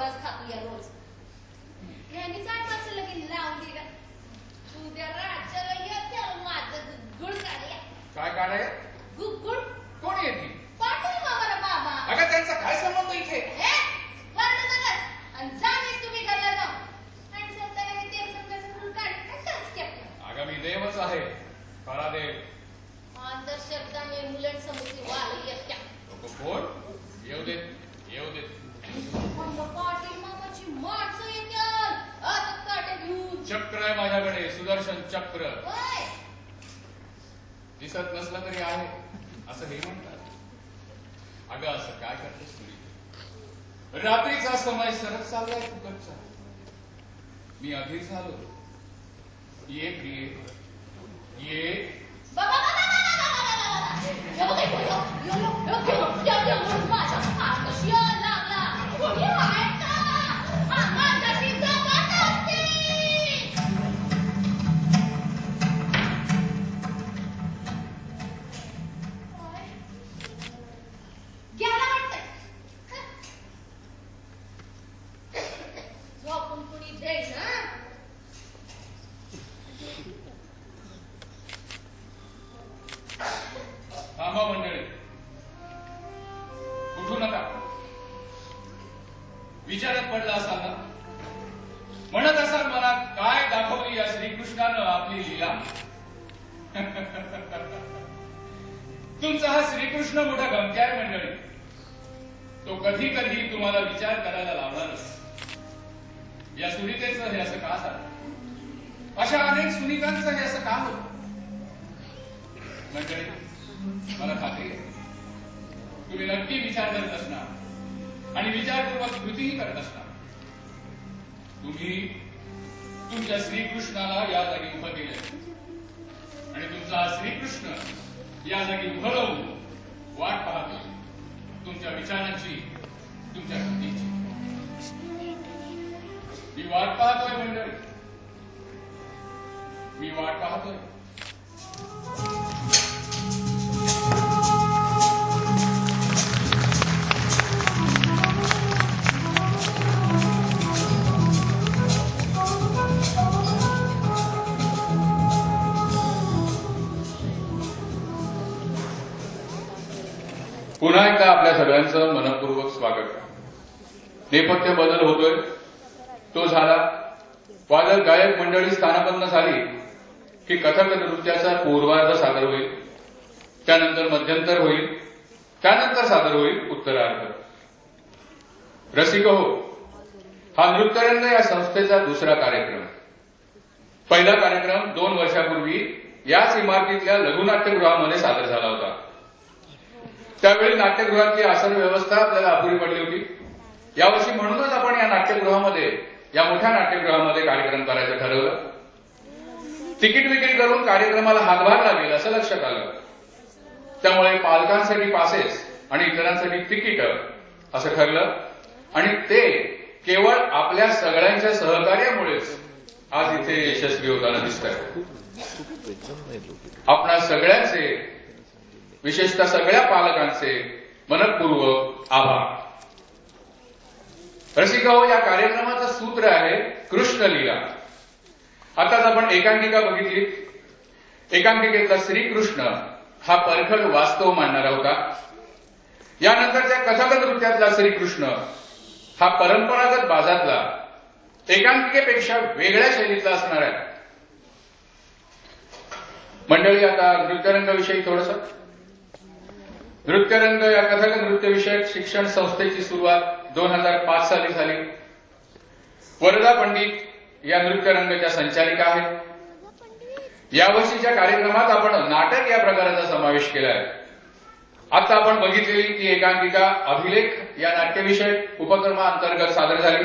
एवढाच खातो या रोज. ह्यानी चालवाचं लगीन लावून दिलं. उद्या राज्याला येते माझं गुळ काढल्या. काय काढाय? गुळ. कोण येते? पाटील मामाला बाबा. अगं त्यांचा काय संबंध इथे? वर्णन नका. आणि जाणीच तुम्ही घरला जाऊ. आणि स्वतःला मी तेल समजायचं गुळ काढ कसंच केलं. अगं मी देवच आहे. खरा देव. अंधश्रद्धाने मुलं समोरची वाल येत्या. कोण? येऊ देत. येऊ देत. पाटील मामाची माणसं येत्याल. आता काटे घेऊन. चक्र आहे माझ्याकडे. सुदर्शन चक्र. होय. दिसत नसलं तरी आहे असं हे म्हणतात. अगं असं काय करतेस तुझी? रात्रीचा समय सरत चाललाय फुकटचा. मी अधीर झालो. ये प्रिये ये. बाबा थांबा मंडळी. उठू नका. विचारात पडला असाल ना. म्हणत असाल मनात काय दाखवली या श्रीकृष्णानं आपली लीला. तुमचा हा श्रीकृष्ण मोठा गमत्यार मंडळी. तो कधी कधी तुम्हाला विचार करायला लावणारच. या सुनीतेचं हे असं का झालं? अशा अनेक सुनीतांचं हे असं का होतं? मंडळी मला खात्री आहे तुम्ही नक्की विचार करत असणार आणि विचारपूर्वक कृतीही करत असणार. तुम्ही तुमच्या श्रीकृष्णाला या जागी उभं केलं आणि तुमचा हा श्रीकृष्ण या जागी उभं राहून वाट पाहतो तुमच्या विचारांची, तुमच्या कृतीची. मी वाट पाहतोय मंडळी. मी वाट पाहतोय. पुन्हा एकदा आपल्या सगळ्यांचं मनपूर्वक स्वागत. नेपथ्य बदल होतोय तो झाला. वादक गायक मंडळी स्थानपन्न झाली की कथक नृत्याचा पूर्वार्ध सादर होईल. त्यानंतर मध्यंतर होईल. त्यानंतर सादर होईल उत्तरार्ध. रसिक हो, हा नृत्यरंग या संस्थेचा दुसरा कार्यक्रम. पहिला कार्यक्रम 2 वर्षापूर्वी याच इमारतीतल्या लघुनाट्यगृहामध्ये सादर झाला होता. त्यावेळी नाट्यगृहातली आसन व्यवस्था आपल्याला अपुरी पडली होती. यावर्षी म्हणूनच आपण या नाट्यगृहामध्ये, या मोठ्या नाट्यगृहामध्ये कार्यक्रम करायचं ठरवलं. तिकीट विक्री करून कार्यक्रमाला हातभार लागेल असं लक्षात आलं. त्यामुळे पालकांसाठी पासेस आणि इतरांसाठी तिकीट असं ठरलं. आणि ते केवळ आपल्या सगळ्यांच्या सहकार्यामुळेच आज इथे यशस्वी होताना दिसत आहे. आपणा सगळ्यांचे, विशेषतः सगळ्या पालकांचे मनपूर्वक आभार. रसिकाहो, या कार्यक्रमाचं सूत्र आहे कृष्णलीला. आताच आपण एकांकिका बघितली. एकांकिकेतला श्रीकृष्ण हा परखड वास्तव मांडणारा होता. यानंतरच्या कथक नृत्यातला श्रीकृष्ण हा परंपरागत बाजातला, एकांकिकेपेक्षा वेगळ्या शैलीतला असणार आहे. मंडळी, आता नृत्यरंगाविषयी थोडंसं. नृत्यरंग या कथक नृत्यविषयक शिक्षण संस्थेची सुरुवात 2005 साली झाली. वरदा पंडित या नृत्यरंगाच्या संचालिका आहेत. यावर्षीच्या कार्यक्रमात आपण नाटक या प्रकाराचा समावेश केला आहे. आता आपण बघितलेली ती एकांकिका अभिलेख या नाट्यविषयक उपक्रमाअंतर्गत सादर झाली.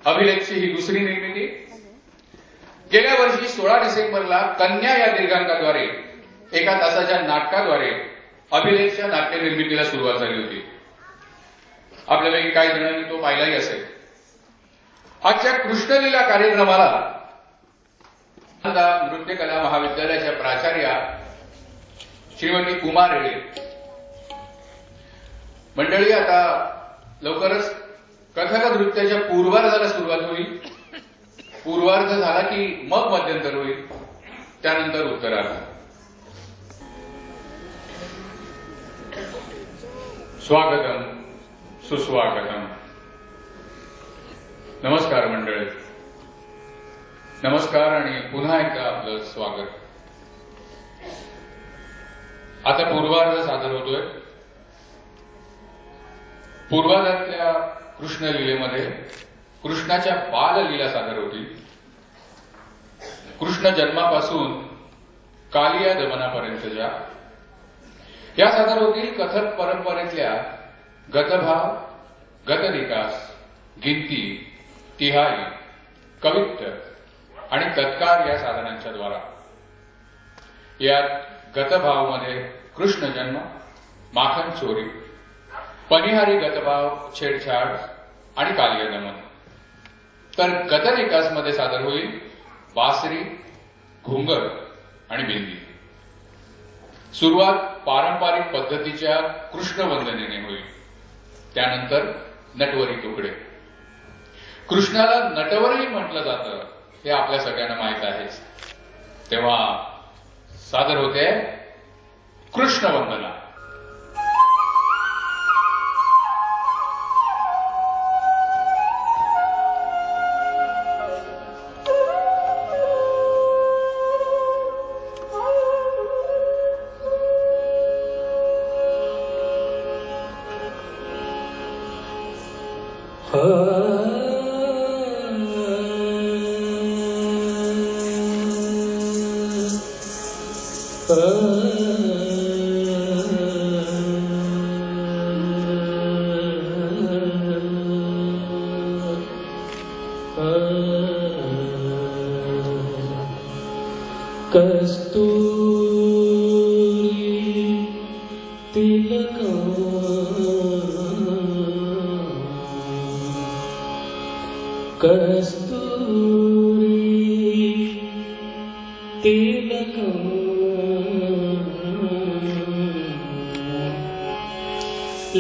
अभिलेखची ही दुसरी निर्मिती. गेल्या वर्षी 16 डिसेंबरला कन्या या दीर्घांकाद्वारे 1 तासाच्या नाटकाद्वारे अभिलेखच्या नाट्य निर्मितीला सुरुवात झाली होती. आपल्यापैकी काही जणांनी तो पाहिलाही असेल. आजच्या कृष्णलीला कार्यक्रमाला नृत्य कला महाविद्यालयाच्या प्राचार्या श्रीमती उमा रेडे. मंडळी, आता लवकरच कथक नृत्याच्या पूर्वार्धाला सुरुवात होईल. पूर्वार्ध झाला की मग मध्यंतर होईल, त्यानंतर उत्तरार्ध. स्वागतम सुस्वागतम. नमस्कार मंडळी, नमस्कार आणि पुन्हा एकदा आपलं स्वागत. आता पूर्वार्ध सादर होतोय. पूर्वार्धातल्या कृष्ण लीलेमध्ये कृष्णाच्या बाललीला सादर होतील. कृष्ण जन्मापासून कालिया दमनापर्यंतच्या या सादर होतील. कथक परंपरेतल्या गतभाव, गतविकास, गिनती, तिहाई, कवित्त आणि तत्कार या साधनांच्या द्वारा. यात गतभावमध्ये कृष्ण जन्म, माखन चोरी, पनिहारी गतभाव, छेडछाड आणि कालिया दमन. तर गतविकासमध्ये सादर होईल बासरी, घुंगर आणि बिंदी. सुरुवात पारंपरिक पद्धतीच्या कृष्णवंदनेने होईल. त्यानंतर नटवरी तुकडे. कृष्णाला नटवरही म्हटलं जातं हे आपल्या सगळ्यांना माहीत आहेच. तेव्हा सादर होते कृष्णवंदना.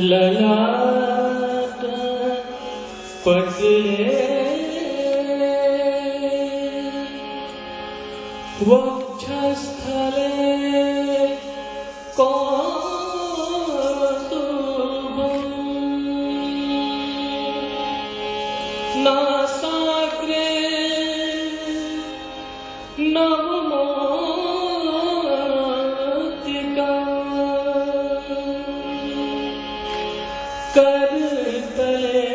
ललाट पटले वक्षस्थले कौस्तुभम् नासाग्रे नवमोक्तिका करतले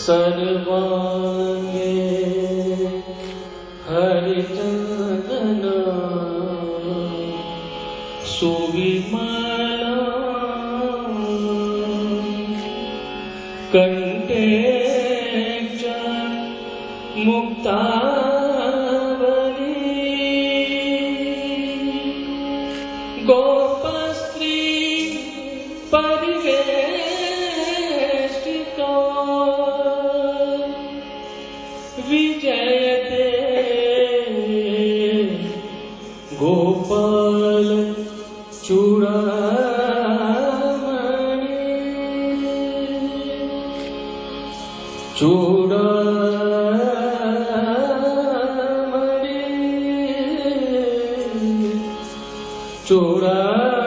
सर्वांगे हरिचंदन सुविमला कंठे च मुक्तावली गोपस्त्री परिवेष्टितो विजयते गोपाल चूड़ामणि चूड़ामणि चूड़ामणि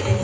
Đến